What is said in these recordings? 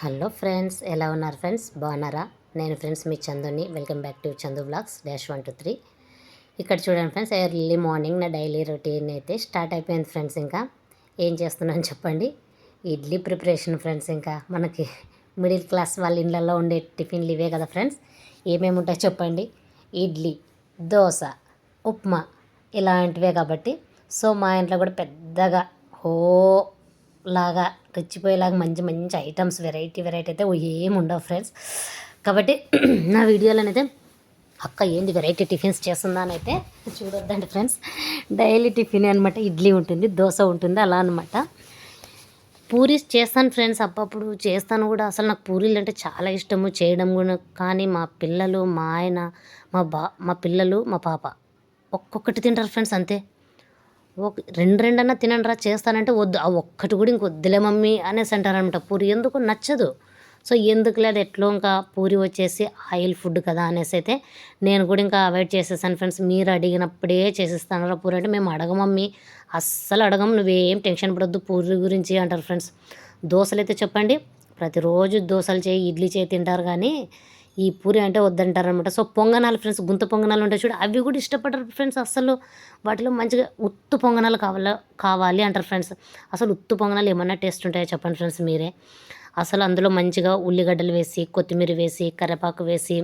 Hello friends, ఎలా ఉన్నారు friends? బాగున్నారా? నేను ఫ్రెండ్స్ మీ చందుని. Welcome back to Chandu blogs -123. ఇక్కడ చూడండి ఫ్రెండ్స్, ఎర్లీ మార్నింగ్ నా డైలీ రొటీన్ అయితే స్టార్ట్ అయిపోయింది ఫ్రెండ్స్. ఇంకా ఏం చేస్తున్నాను చెప్పండి? Idli preparation friends. ఇంకా మనకి మిడిల్ క్లాస్ వాళ్ళ ఇళ్ళల్లో ఉండే టిఫిన్లు ఇవే కదా ఫ్రెండ్స్. ఏమేమి ఉంటాయో చెప్పండి? ఇడ్లీ, దోశ, ఉప్మా ఇలాంటివే కాబట్టి. సో మా ఇంట్లో కూడా పెద్దగా లాగా రెచ్చిపోయేలాగా మంచి మంచి ఐటమ్స్ వెరైటీ అయితే ఏమి ఉండవు ఫ్రెండ్స్. కాబట్టి నా వీడియోలోనైతే అక్క ఏంది వెరైటీ టిఫిన్స్ చేస్తుందా అని అయితే చూడొద్దండి ఫ్రెండ్స్. డైలీ టిఫిన్ అనమాట. ఇడ్లీ ఉంటుంది, దోశ ఉంటుంది, అలా అనమాట. పూరీస్ చేస్తాను ఫ్రెండ్స్, అప్పుడప్పుడు చేస్తాను కూడా. అసలు నాకు పూరీలు అంటే చాలా ఇష్టము చేయడం కూడా. కానీ మా పిల్లలు, మా ఆయన, మా పిల్లలు, మా పాప ఒక్కొక్కటి తింటారు ఫ్రెండ్స్, అంతే. రెండన్నా తినండి రా చేస్తానంటే వద్దు, ఆ ఒక్కటి కూడా ఇంకొద్దులే మమ్మీ అనేసి అంటారనమాట. పూరి ఎందుకు నచ్చదు. సో ఎందుకు లేదు, ఎట్లో ఇంకా పూరి వచ్చేసి ఆయిల్ ఫుడ్ కదా అనేసి అయితే నేను కూడా ఇంకా అవాయిడ్ చేసేసాను ఫ్రెండ్స్. మీరు అడిగినప్పుడే చేసేస్తాను పూరి అంటే మేము అడగమమ్మీ, అస్సలు అడగం, నువ్వేం టెన్షన్ పడొద్దు పూరి గురించి అంటారు ఫ్రెండ్స్. దోశలు అయితే చెప్పండి, ప్రతిరోజు దోశలు చేయి, ఇడ్లీ చేయి తింటారు, కానీ ఈ పూరి అంటే వద్దంటారనమాట. సో పొంగనాలు ఫ్రెండ్స్, గుంత పొంగనాలు ఉంటాయి చూడు, అవి కూడా ఇష్టపడరు ఫ్రెండ్స్ అసలు. వాటిలో మంచిగా ఉత్తు పొంగనాలు కావాలి అంటారు ఫ్రెండ్స్. అసలు ఉత్తు పొంగనాలు ఏమన్నా టేస్ట్ ఉంటాయో చెప్పండి ఫ్రెండ్స్ మీరే. అసలు అందులో మంచిగా ఉల్లిగడ్డలు వేసి, కొత్తిమీర వేసి, కరివేపాకు వేసి,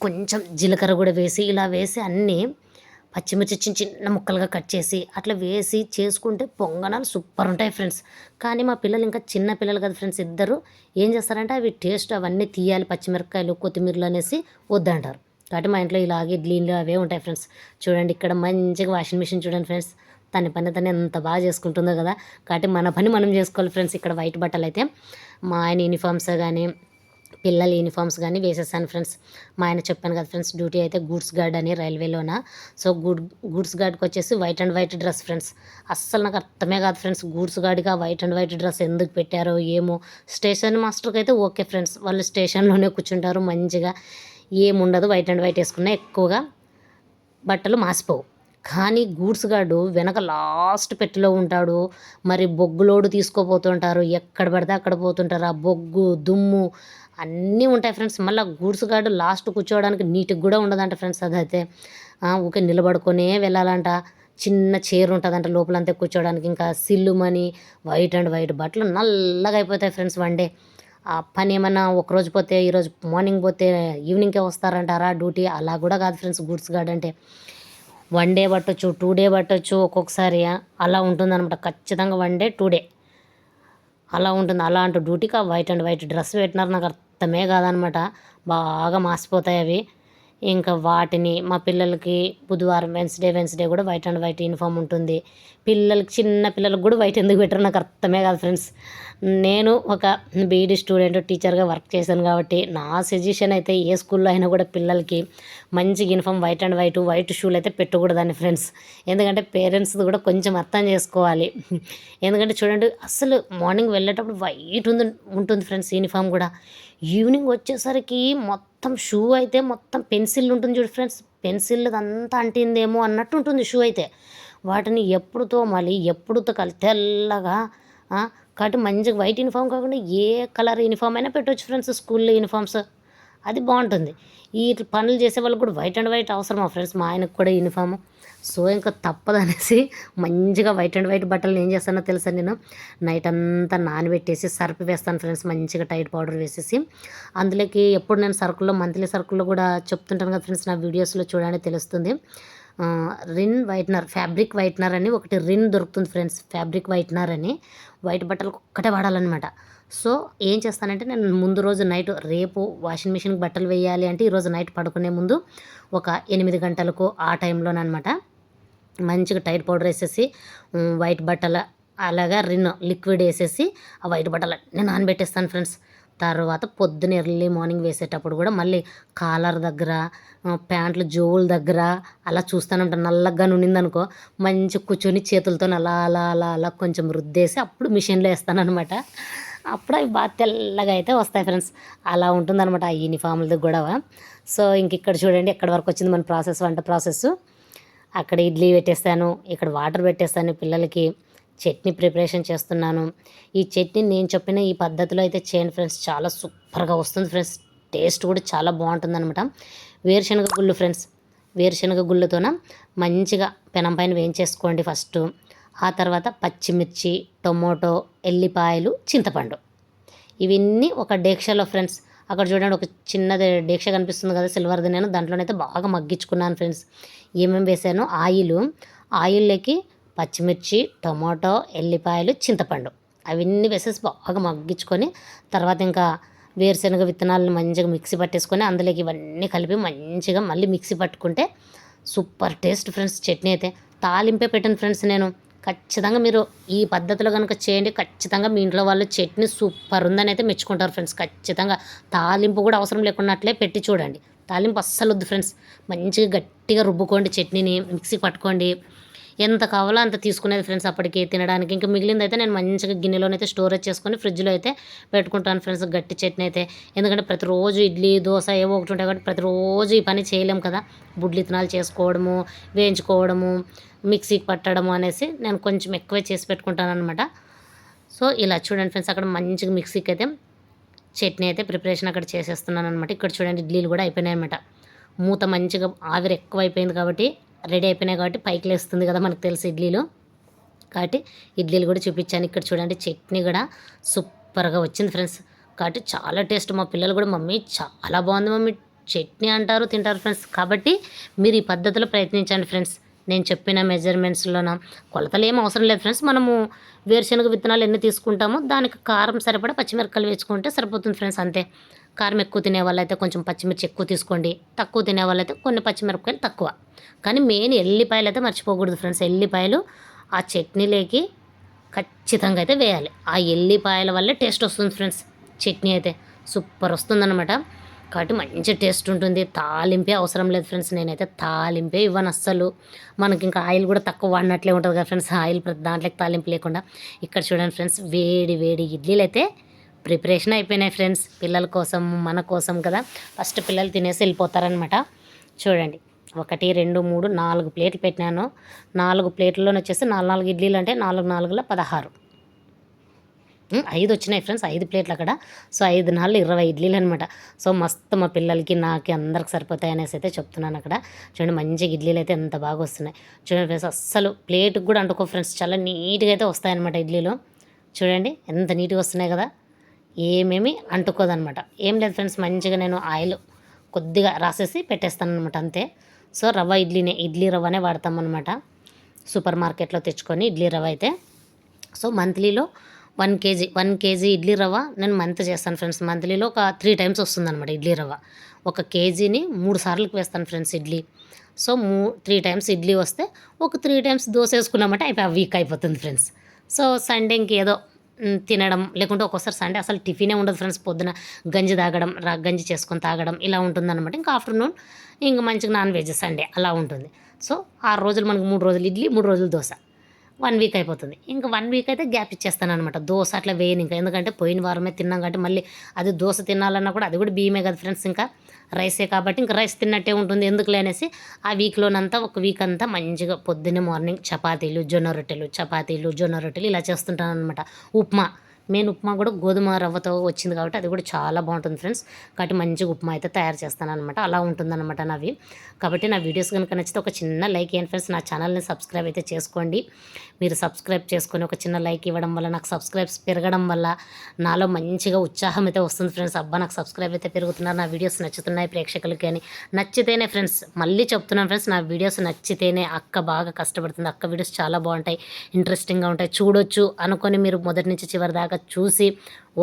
కొంచెం జీలకర్ర కూడా వేసి, ఇలా వేసి అన్నీ పచ్చిమిర్చి చిన్న చిన్న ముక్కలుగా కట్ చేసి అట్లా వేసి చేసుకుంటే పొంగనాలు సూపర్ ఉంటాయి ఫ్రెండ్స్. కానీ మా పిల్లలు ఇంకా చిన్న పిల్లలు కదా ఫ్రెండ్స్, ఇద్దరు ఏం చేస్తారంటే అవి టేస్ట్ అవన్నీ తీయాలి, పచ్చిమిరపకాయలు కొత్తిమీరలు అనేసి వద్దంటారు. కాబట్టి మా ఇంట్లో ఇలాగే ఇడ్లీలు అవే ఉంటాయి ఫ్రెండ్స్. చూడండి ఇక్కడ మంచిగా వాషింగ్ మిషన్ చూడండి ఫ్రెండ్స్, తన పని తను ఎంత బాగా చేసుకుంటుందో కదా. కాబట్టి మన పని మనం చేసుకోవాలి ఫ్రెండ్స్. ఇక్కడ వైట్ బట్టలు అయితే మా ఆయన యూనిఫామ్స్ కానీ పిల్లల యూనిఫామ్స్ కానీ వేసేసాను ఫ్రెండ్స్. మా ఆయన చెప్పాను కదా ఫ్రెండ్స్, డ్యూటీ అయితే గూడ్స్ గార్డ్ అని రైల్వేలోన. సో గూడ్స్ గార్డ్కి వచ్చేసి white and white dress friends. అస్సలు నాకు అర్థమే కాదు ఫ్రెండ్స్, గూడ్స్ గార్డ్గా వైట్ అండ్ వైట్ డ్రెస్ ఎందుకు పెట్టారో ఏమో. స్టేషన్ మాస్టర్కి అయితే ఓకే ఫ్రెండ్స్, వాళ్ళు స్టేషన్లోనే కూర్చుంటారు మంచిగా, ఏముండదు, వైట్ అండ్ వైట్ వేసుకున్నా ఎక్కువగా బట్టలు మాసిపోవు. కానీ గూడ్స్ గార్డు వెనక లాస్ట్ పెట్టెలో ఉంటాడు. మరి బొగ్గులోడు తీసుకోపోతుంటారు, ఎక్కడ పడితే అక్కడ పోతుంటారు. ఆ బొగ్గు దుమ్ము అన్నీ ఉంటాయి ఫ్రెండ్స్. మళ్ళీ గూడ్స్ గార్డు లాస్ట్ కూర్చోవడానికి నీట్గా కూడా ఉండదంట ఫ్రెండ్స్. అదైతే ఊకే నిలబడుకొనే వెళ్ళాలంట. చిన్న చైర్ ఉంటుందంట లోపలంతా కూర్చోవడానికి. ఇంకా సిల్లుమని వైట్ అండ్ వైట్ బట్టలు నల్లగా అయిపోతాయి ఫ్రెండ్స్ వన్ డే. ఆ పని ఏమన్నా ఒకరోజు పోతే, ఈరోజు మార్నింగ్ పోతే ఈవినింగ్కే వస్తారంటారా డ్యూటీ? అలా కూడా కాదు ఫ్రెండ్స్ గూడ్స్ గార్డ్ అంటే. 1 డే పట్టొచ్చు, 2 డే పట్టొచ్చు, ఒక్కొక్కసారి అలా ఉంటుందన్నమాట. ఖచ్చితంగా 1 డే 2 డే అలా ఉంటుంది. అలాంటి డ్యూటీకి ఆ వైట్ అండ్ వైట్ డ్రెస్ పెట్టినారు, నాకు అర్థమే కాదనమాట. బాగా మాసిపోతాయి అవి. ఇంకా వాటిని మా పిల్లలకి బుధవారం వెన్స్డే కూడా వైట్ అండ్ వైట్ యూనిఫామ్ ఉంటుంది. పిల్లలకి, చిన్న పిల్లలకు కూడా వైట్ ఎందుకు పెట్టారు నాకు అర్థమే కాదు ఫ్రెండ్స్. నేను ఒక బీఈడీ స్టూడెంట్, టీచర్గా వర్క్ చేశాను కాబట్టి నా సజెషన్ అయితే ఏ స్కూల్లో అయినా కూడా పిల్లలకి మంచి యూనిఫామ్ వైట్ అండ్ వైట్ షూలు అయితే పెట్టకూడదని ఫ్రెండ్స్. ఎందుకంటే పేరెంట్స్ కూడా కొంచెం అర్థం చేసుకోవాలి. ఎందుకంటే చూడండి, అసలు మార్నింగ్ వెళ్ళేటప్పుడు వైట్ ఉంటుంది ఫ్రెండ్స్ యూనిఫామ్ కూడా. ఈవినింగ్ వచ్చేసరికి మొత్తం షూ అయితే మొత్తం పెన్సిల్ ఉంటుంది చూడు ఫ్రెండ్స్, పెన్సిల్ అంతా అంటిందేమో అన్నట్టు ఉంటుంది షూ అయితే. వాటిని ఎప్పుడు తోమాలి, ఎప్పుడు ఉతకాలి తెల్లగా. కాబట్టి మంచిగా వైట్ యూనిఫామ్ కాకుండా ఏ కలర్ యూనిఫామ్ అయినా పెట్టవచ్చు ఫ్రెండ్స్, స్కూల్లో యూనిఫామ్స్, అది బాగుంటుంది. ఈ పనులు చేసే వాళ్ళకి కూడా వైట్ అండ్ వైట్ అవసరమా ఫ్రెండ్స్? మా ఆయనకు కూడా యూనిఫాము. సో ఇంకా తప్పదనేసి మంచిగా వైట్ అండ్ వైట్ బట్టలు ఏం చేస్తానో తెలుసా, నేను నైట్ అంతా నానబెట్టేసి సర్ఫ్ వేస్తాను ఫ్రెండ్స్, మంచిగా టైట్ పౌడర్ వేసేసి. అందులోకి ఎప్పుడు నేను సరుకుల్లో, మంత్లీ సరుకుల్లో కూడా చెప్తుంటాను కదా ఫ్రెండ్స్, నా వీడియోస్లో చూడండి తెలుస్తుంది. రిన్ వైట్నర్, ఫ్యాబ్రిక్ వైట్నర్ అని ఒకటి రిన్ దొరుకుతుంది ఫ్రెండ్స్, ఫ్యాబ్రిక్ వైట్నర్ అని. వైట్ బట్టలకు ఒక్కటే వాడాలన్నమాట. సో ఏం చేస్తానంటే నేను ముందు రోజు నైట్, రేపు వాషింగ్ మిషన్కి బట్టలు వేయాలి అంటే ఈరోజు నైట్ పడుకునే ముందు ఒక 8 గంటలకు ఆ టైంలోనమాట మంచిగా టైట్ పౌడర్ వేసేసి వైట్ బట్టల అలాగా రిన్ లిక్విడ్ వేసేసి ఆ వైట్ బట్టలు నేను నానబెట్టేస్తాను ఫ్రెండ్స్. తర్వాత పొద్దున ఎర్లీ మార్నింగ్ వేసేటప్పుడు కూడా మళ్ళీ కాలర్ దగ్గర, ప్యాంట్లు జోవుల దగ్గర అలా చూస్తూనే ఉంటాను. నల్లగా ఉండిందనుకో మంచి కూర్చొని చేతులతో అలా అలా అలా అలా కొంచెం రుద్దేసి అప్పుడు మిషన్లో వేస్తాను అనమాట. అప్పుడు అవి బాగా తెల్లగా అయితే వస్తాయి ఫ్రెండ్స్. అలా ఉంటుందన్నమాట ఆ యూనిఫామ్లది గొడవ. సో ఇంక ఇక్కడ చూడండి ఎక్కడి వరకు వచ్చింది మన ప్రాసెస్, వంట ప్రాసెస్. అక్కడ ఇడ్లీ పెట్టేస్తాను, ఇక్కడ వాటర్ పెట్టేస్తాను పిల్లలకి. చట్నీ ప్రిపరేషన్ చేస్తున్నాను. ఈ చట్నీ నేను చెప్పిన ఈ పద్ధతిలో అయితే చేయండి ఫ్రెండ్స్, చాలా సూపర్గా వస్తుంది ఫ్రెండ్స్. టేస్ట్ కూడా చాలా బాగుంటుందన్నమాట. వేరుశనగ గుళ్ళు ఫ్రెండ్స్, వేరుశనగ గుళ్ళతోన మంచిగా పెనం పైన వేయించేసుకోండి ఫస్ట్. ఆ తర్వాత పచ్చిమిర్చి, టొమాటో, ఎల్లిపాయలు, చింతపండు ఇవన్నీ ఒక డేక్షలో ఫ్రెండ్స్. అక్కడ చూడండి ఒక చిన్నది డేక్ష కనిపిస్తుంది కదా సిల్వర్ది, నేను దాంట్లోనైతే బాగా మగ్గించుకున్నాను ఫ్రెండ్స్. ఏమేమి వేసాను, ఆయిల్లోకి పచ్చిమిర్చి, టొమాటో, ఎల్లిపాయలు, చింతపండు అవన్నీ వేసేసి బాగా మగ్గించుకొని తర్వాత ఇంకా వేరుశనగ విత్తనాలను మంచిగా మిక్సీ పట్టేసుకొని అందులోకి ఇవన్నీ కలిపి మంచిగా మళ్ళీ మిక్సీ పట్టుకుంటే సూపర్ టేస్ట్ ఫ్రెండ్స్. చట్నీ అయితే తాలింపే పెట్టాను ఫ్రెండ్స్ నేను. ఖచ్చితంగా మీరు ఈ పద్ధతిలో కనుక చేయండి, ఖచ్చితంగా మీ ఇంట్లో వాళ్ళు చట్నీ సూపర్ ఉందని అయితే మెచ్చుకుంటారు ఫ్రెండ్స్. ఖచ్చితంగా తాలింపు కూడా అవసరం లేకున్నట్లే పెట్టి చూడండి. తాలింపు అస్సలు వద్దు ఫ్రెండ్స్. మంచిగా గట్టిగా రుబ్బుకోండి, చట్నీని మిక్సీ పట్టుకోండి. ఎంత కావాలో అంత తీసుకునేది ఫ్రెండ్స్ అప్పటికి తినడానికి. ఇంకా మిగిలింది అయితే నేను మంచిగా గిన్నెలోనైతే స్టోరేజ్ చేసుకొని ఫ్రిడ్జ్లో అయితే పెట్టుకుంటాను ఫ్రెండ్స్, గట్టి చట్నీ అయితే. ఎందుకంటే ప్రతిరోజు ఇడ్లీ, దోశ ఏవో ఒకటి ఉంటాయి కాబట్టి ప్రతిరోజు ఈ పని చేయలేం కదా. బుడ్లు ఇత్తనాలు చేసుకోవడము, వేయించుకోవడము, మిక్సీకి పట్టడము అనేసి నేను కొంచెం ఎక్కువే చేసి పెట్టుకుంటాను అనమాట. సో ఇలా చూడండి ఫ్రెండ్స్, అక్కడ మంచిగా మిక్సీకి అయితే చట్నీ అయితే ప్రిపరేషన్ అక్కడ చేసేస్తున్నాను అనమాట. ఇక్కడ చూడండి ఇడ్లీలు కూడా అయిపోయినాయి అనమాట. మూత మంచిగా ఆవిరి ఎక్కువ అయిపోయింది కాబట్టి రెడీ అయిపోయినాయి కాబట్టి పైకి లేస్తుంది కదా మనకు తెలుసు ఇడ్లీలు, కాబట్టి ఇడ్లీలు కూడా చూపించాను. ఇక్కడ చూడండి చట్నీ కూడా సూపర్గా వచ్చింది ఫ్రెండ్స్. కాబట్టి చాలా టేస్ట్. మా పిల్లలు కూడా మమ్మీ చాలా బాగుంది మమ్మీ చట్నీ అంటారు, తింటారు ఫ్రెండ్స్. కాబట్టి మీరు ఈ పద్ధతిలో ప్రయత్నించండి ఫ్రెండ్స్. నేను చెప్పిన మెజర్మెంట్స్లోన కొలతలు ఏం అవసరం లేదు ఫ్రెండ్స్. మనము వేరుశనగ విత్తనాలు ఎన్ని తీసుకుంటామో దానికి కారం సరిపడా పచ్చిమిరపకాయలు వేసుకుంటే సరిపోతుంది ఫ్రెండ్స్, అంతే. కారం ఎక్కువ తినే వాళ్ళైతే కొంచెం పచ్చిమిర్చి ఎక్కువ తీసుకోండి, తక్కువ తినే వాళ్ళైతే కొన్ని పచ్చిమిరపకాయలు తక్కువ. కానీ మెయిన్ ఎల్లిపాయలు అయితే మర్చిపోకూడదు ఫ్రెండ్స్. ఎల్లిపాయలు ఆ చట్నీలోకి ఖచ్చితంగా అయితే వేయాలి. ఆ ఎల్లిపాయల వల్లే టేస్ట్ వస్తుంది ఫ్రెండ్స్. చట్నీ అయితే సూపర్ వస్తుందన్నమాట. కాబట్టి మంచి టేస్ట్ ఉంటుంది. తాలింపే అవసరం లేదు ఫ్రెండ్స్. నేనైతే తాలింపే ఇవ్వను అస్సలు. మనకి ఇంకా ఆయిల్ కూడా తక్కువ వాడినట్లే ఉంటుంది కదా ఫ్రెండ్స్, ఆయిల్ ప్రతి దాంట్లోకి తాలింపు లేకుండా. ఇక్కడ చూడండి ఫ్రెండ్స్, వేడి వేడి ఇడ్లీలు అయితే ప్రిపరేషన్ అయిపోయినాయి ఫ్రెండ్స్. పిల్లల కోసం మన కోసం కదా. ఫస్ట్ పిల్లలు తినేసి వెళ్ళిపోతారనమాట. చూడండి 1 2 3 4 ప్లేట్లు పెట్టినాను. 4 ప్లేట్లలో వచ్చేసి 4 ఇడ్లీలు అంటే 4 4 16, 5 వచ్చినాయి ఫ్రెండ్స్, 5 ప్లేట్లు అక్కడ. సో 5 4 20 ఇడ్లీలు అనమాట. సో మస్తు మా పిల్లలకి నాకు అందరికి సరిపోతాయి అనేసి అయితే చెప్తున్నాను అక్కడ. చూడండి మంచిగా ఇడ్లీలు అయితే ఎంత బాగా వస్తున్నాయి చూడండి ఫ్రెండ్స్. అస్సలు ప్లేట్కి కూడా అంటుకో ఫ్రెండ్స్, చాలా నీట్గా అయితే వస్తాయన్నమాట ఇడ్లీలు. చూడండి ఎంత నీట్గా వస్తున్నాయి కదా, ఏమేమి అంటుకోదనమాట. ఏం లేదు ఫ్రెండ్స్, మంచిగా నేను ఆయిల్ కొద్దిగా రాసేసి పెట్టేస్తాను అనమాట, అంతే. సో రవ్వ ఇడ్లీ రవ్వనే వాడతామన్నమాట, సూపర్ మార్కెట్లో తెచ్చుకొని ఇడ్లీ రవ్వ అయితే. సో మంత్లీలో 1 కేజీ ఇడ్లీ రవ్వ నేను మంత్ చేస్తాను ఫ్రెండ్స్. మంత్లీలో ఒక 3 టైమ్స్ వస్తుందన్నమాట ఇడ్లీ రవ్వ. 1 కేజీని 3 సార్లకు వేస్తాను friends idli. So 3 times idli వస్తే ఒక 3 టైమ్స్ దోశ వేసుకున్నామంటే వీక్ అయిపోతుంది ఫ్రెండ్స్. సో సండే ఇంకేదో తినడం, లేకుంటే ఒక్కోసారి సండే అసలు టిఫినే ఉండదు ఫ్రెండ్స్. పొద్దున గంజి తాగడం, గంజి చేసుకొని తాగడం ఇలా ఉంటుందన్నమాట. ఇంకా ఆఫ్టర్నూన్ ఇంకా మంచిగా నాన్ వెజ్ సండే అలా ఉంటుంది. సో 6 రోజులు మనకు 3 రోజులు ఇడ్లీ, 3 రోజులు దోశ, 1 వీక్ అయిపోతుంది. ఇంకా 1 వీక్ అయితే గ్యాప్ ఇచ్చేస్తాను అనమాట. దోశ అట్లా వేయను ఇంకా, ఎందుకంటే పోయిన వారమే తిన్నాం కాబట్టి మళ్ళీ అది దోశ తినాలన్నా కూడా అది కూడా బియ్యమే కదా ఫ్రెండ్స్, ఇంకా రైసే కాబట్టి ఇంకా రైస్ తిన్నట్టే ఉంటుంది, ఎందుకులే అనేసి ఆ వీక్లోనంతా 1 వీక్ అంతా మంచిగా పొద్దున్నే మార్నింగ్ చపాతీలు, జొన్న రొట్టెలు ఇలా చేస్తుంటాను అనమాట. ఉప్మా, మెయిన్ ఉప్మా కూడా గోధుమ రవ్వతో వచ్చింది కాబట్టి అది కూడా చాలా బాగుంటుంది ఫ్రెండ్స్. కాబట్టి మంచిగా ఉప్మా అయితే తయారు చేస్తాను అనమాట. అలా ఉంటుందన్నమాట నావి. కాబట్టి నా వీడియోస్ కనుక నచ్చితే ఒక చిన్న లైక్ ఇవ్వండి ఫ్రెండ్స్. నా ఛానల్ని సబ్స్క్రైబ్ అయితే చేసుకోండి. మీరు సబ్స్క్రైబ్ చేసుకొని ఒక చిన్న లైక్ ఇవ్వడం వల్ల, నాకు సబ్స్క్రైబ్స్ పెరగడం వల్ల నాలో మంచిగా ఉత్సాహం అయితే వస్తుంది ఫ్రెండ్స్. అబ్బా నాకు సబ్స్క్రైబ్ అయితే పెరుగుతున్నారు, నా వీడియోస్ నచ్చుతున్నాయి ప్రేక్షకులకి అని. నచ్చితేనే ఫ్రెండ్స్, మళ్ళీ చెప్తున్నాను ఫ్రెండ్స్, నా వీడియోస్ నచ్చితేనే. అక్క బాగా కష్టపడుతుంది, అక్క వీడియోస్ చాలా బాగుంటాయి, ఇంట్రెస్టింగ్గా ఉంటాయి, చూడొచ్చు అనుకొని మీరు మొదటి నుంచి చివరి దాకా చూసి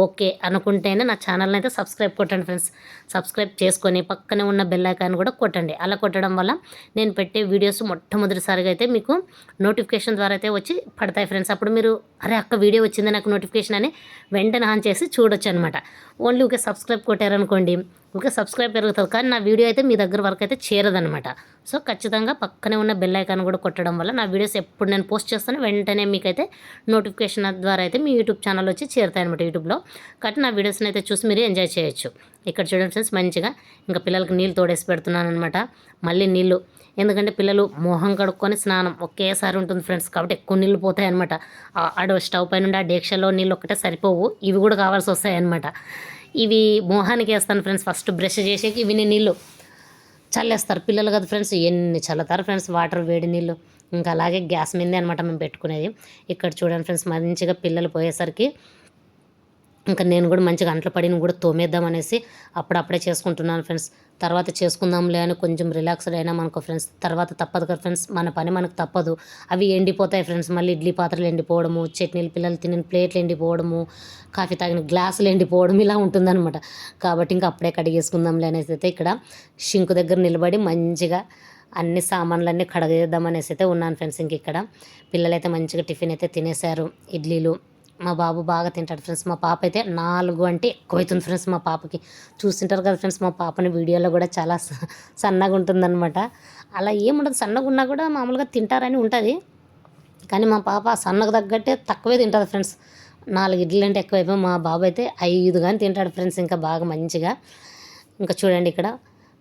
ఓకే అనుకుంటేనే నా ఛానల్ని అయితే సబ్స్క్రైబ్ కొట్టండి ఫ్రెండ్స్. సబ్స్క్రైబ్ చేసుకొని పక్కనే ఉన్న బెల్ ఐకాన్ కూడా కొట్టండి. అలా కొట్టడం వల్ల నేను పెట్టే వీడియోస్ మొట్టమొదటిసారిగా అయితే మీకు నోటిఫికేషన్ ద్వారా అయితే వచ్చి పడతాయి ఫ్రెండ్స్. అప్పుడు మీరు అరే అక్క వీడియో వచ్చింది నాకు నోటిఫికేషన్ అని వెంటనే ఆన్ చేసి చూడొచ్చు అనమాట. ఓన్లీ ఒక సబ్స్క్రైబ్ కొట్టారనుకోండి, ఓకే సబ్స్క్రైబ్ పెరుగుతుంది కానీ నా వీడియో అయితే మీ దగ్గర వరకు అయితే చేరదనమాట. సో ఖచ్చితంగా పక్కనే ఉన్న బెల్ ఐకాన్ కూడా కొట్టడం వల్ల నా వీడియోస్ ఎప్పుడు నేను పోస్ట్ చేస్తాను వెంటనే మీకైతే నోటిఫికేషన్ ద్వారా అయితే మీ యూట్యూబ్ ఛానల్ వచ్చి చేరుతాయి అనమాట యూట్యూబ్లో. కాబట్టి నా వీడియోస్ని అయితే చూసి మీరు ఎంజాయ్ చేయొచ్చు. ఇక్కడ చూడండి ఫ్రెండ్స్, మంచిగా ఇంకా పిల్లలకి నీళ్ళు తోడేసి పెడుతున్నాను అనమాట. మళ్ళీ నీళ్ళు ఎందుకంటే పిల్లలు మొహం కడుక్కొని స్నానం ఒకేసారి ఉంటుంది ఫ్రెండ్స్, కాబట్టి ఎక్కువ నీళ్ళు పోతాయి అనమాట. ఆడ స్టవ్ పైన ఉండి ఆ డేక్షలో నీళ్ళు ఒక్కటే సరిపోవు, ఇవి కూడా కావాల్సి వస్తాయి అనమాట. ఇవి మొహానికి వేస్తాను ఫ్రెండ్స్, ఫస్ట్ బ్రష్ చేసేకి ఇవి నీళ్ళు చల్లేస్తారు పిల్లలు కదా ఫ్రెండ్స్, ఎన్ని చల్లుతారు ఫ్రెండ్స్ వాటర్ వేడి నీళ్ళు. ఇంకా అలాగే గ్యాస్ మీదే అనమాట మేము పెట్టుకునేది. ఇక్కడ చూడండి ఫ్రెండ్స్, మంచిగా పిల్లలు పోయేసరికి ఇంకా నేను కూడా మంచిగా అంట్లు పడిన కూడా తోమేద్దాం అనేసి అప్పుడప్పుడే చేసుకుంటున్నాను ఫ్రెండ్స్. తర్వాత చేసుకుందాంలే అని కొంచెం రిలాక్స్డ్ అయినాం అనుకో ఫ్రెండ్స్, తర్వాత తప్పదు కదా ఫ్రెండ్స్, మన పని మనకు తప్పదు. అవి ఎండిపోతాయి ఫ్రెండ్స్, మళ్ళీ ఇడ్లీ పాత్రలు ఎండిపోవడము, చట్నీలు పిల్లలు తినిన ప్లేట్లు ఎండిపోవడము, కాఫీ తాగిన గ్లాసులు ఎండిపోవడం ఇలా ఉంటుందన్నమాట. కాబట్టి ఇంకా అప్పుడే కడిగేసుకుందాంలే అనేసి అయితే ఇక్కడ షింకు దగ్గర నిలబడి మంచిగా అన్ని సామాన్లన్నీ కడగేద్దాం అనేసి అయితే ఉన్నాను ఫ్రెండ్స్. ఇంక ఇక్కడ పిల్లలైతే మంచిగా టిఫిన్ అయితే తినేశారు, ఇడ్లీలు. మా బాబు బాగా తింటాడు ఫ్రెండ్స్, మా పాప అయితే 4 అంటే ఎక్కువైతుంది ఫ్రెండ్స్ మా పాపకి. చూస్తుంటారు కదా ఫ్రెండ్స్, మా పాపని వీడియోలో కూడా చాలా సన్నగా ఉంటుందన్నమాట. అలా ఏముండదు, సన్నగా ఉన్నా కూడా మామూలుగా తింటారని ఉంటుంది, కానీ మా పాప సన్నగా తగ్గట్టే తక్కువే తింటుంది ఫ్రెండ్స్. 4 ఇడ్లీలు అంటే ఎక్కువైపోయి, మా బాబు అయితే 5 కానీ తింటాడు ఫ్రెండ్స్, ఇంకా బాగా మంచిగా. ఇంకా చూడండి ఇక్కడ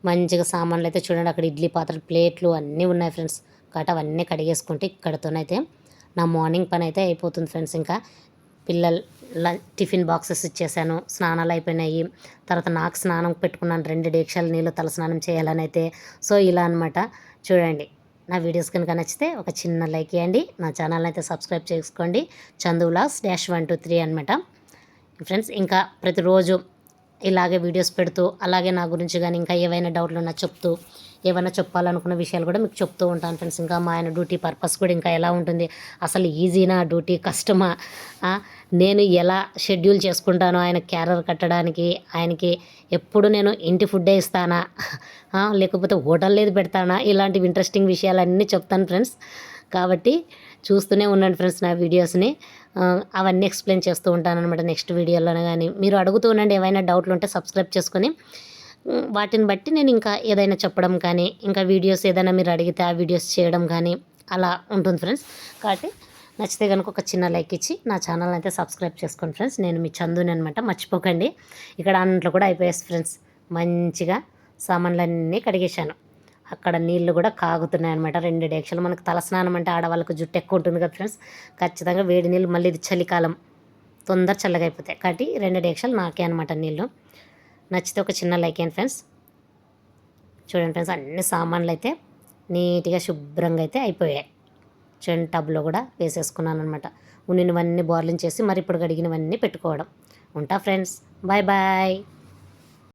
మంచిగా సామాన్లు అయితే చూడండి, అక్కడ ఇడ్లీ పాత్రలు ప్లేట్లు అన్నీ ఉన్నాయి ఫ్రెండ్స్. కాబట్టి అవన్నీ కడిగేసుకుంటే ఇక్కడతోనైతే నా మార్నింగ్ పని అయితే అయిపోతుంది ఫ్రెండ్స్. ఇంకా పిల్లలు టిఫిన్ బాక్సెస్ ఇచ్చేసాను, స్నానాలు అయిపోయినాయి. తర్వాత నాకు స్నానం పెట్టుకున్నాను, 2 డేక్షాల నీళ్ళు తల స్నానం చేయాలని అయితే. సో ఇలా అనమాట. చూడండి, నా వీడియోస్ కనుక నచ్చితే ఒక చిన్న లైక్ ఇవ్వండి, నా ఛానల్ అయితే సబ్స్క్రైబ్ చేసుకోండి. చందు వ్లాగ్స్ -123 అనమాట ఫ్రెండ్స్. ఇంకా ప్రతిరోజు ఇలాగే వీడియోస్ పెడుతూ, అలాగే నా గురించి కానీ ఇంకా ఏవైనా డౌట్లు ఉన్నా చెప్తూ, ఏమైనా చెప్పాలనుకున్న విషయాలు కూడా మీకు చెప్తూ ఉంటాను ఫ్రెండ్స్. ఇంకా మా ఆయన డ్యూటీ పర్పస్ కూడా ఇంకా ఎలా ఉంటుంది, అసలు ఈజీనా డ్యూటీ, కష్టమా, నేను ఎలా షెడ్యూల్ చేసుకుంటానో ఆయన క్యారర్ కట్టడానికి, ఆయనకి ఎప్పుడు నేను ఇంటి ఫుడ్డే ఇస్తానా లేకపోతే హోటల్ ఏది పెడతానా, ఇలాంటివి ఇంట్రెస్టింగ్ విషయాలన్నీ చెప్తాను ఫ్రెండ్స్. కాబట్టి చూస్తూనే ఉండండి ఫ్రెండ్స్ నా వీడియోస్ని, అవన్నీ ఎక్స్ప్లెయిన్ చేస్తూ ఉంటాను అనమాట నెక్స్ట్ వీడియోలోనే. కానీ మీరు అడుగుతూ ఉండండి, ఏవైనా డౌట్లు ఉంటే సబ్స్క్రైబ్ చేసుకొని, వాటిని బట్టి నేను ఇంకా ఏదైనా చెప్పడం కానీ, ఇంకా వీడియోస్ ఏదైనా మీరు అడిగితే ఆ వీడియోస్ చేయడం కానీ అలా ఉంటుంది ఫ్రెండ్స్. కాబట్టి నచ్చితే కనుక ఒక చిన్న లైక్ ఇచ్చి నా ఛానల్ అయితే సబ్స్క్రైబ్ చేసుకోండి ఫ్రెండ్స్. నేను మీ చందుని అనమాట, మర్చిపోకండి. ఇక్కడ అంట్లో కూడా అయిపోయాయి ఫ్రెండ్స్, మంచిగా సామాన్లన్నీ కడిగేశాను. అక్కడ నీళ్ళు కూడా కాగుతున్నాయి అనమాట, 2 డేక్షలు. మనకు తలస్నానం అంటే ఆడవాళ్ళకు జుట్టు ఎక్కువ ఉంటుంది కదా ఫ్రెండ్స్, ఖచ్చితంగా వేడి నీళ్ళు, మళ్ళీ ఇది చలికాలం తొందర చల్లగా అయిపోతాయి. కాబట్టి 2 డేక్షలు నాకే అనమాట నీళ్ళు. నచ్చితే ఒక చిన్న లైక్ అయ్యండి ఫ్రెండ్స్. చూడండి ఫ్రెండ్స్, అన్ని సామాన్లు అయితే నీట్గా శుభ్రంగా అయితే అయిపోయాయి. చూడండి, టబ్లో కూడా వేసేసుకున్నాను అనమాట. ఉన్నినవన్నీ బోర్లింగ్ చేసి మరి ఇప్పుడు కడిగినవన్నీ పెట్టుకోవడం. ఉంటా ఫ్రెండ్స్, బాయ్ బాయ్.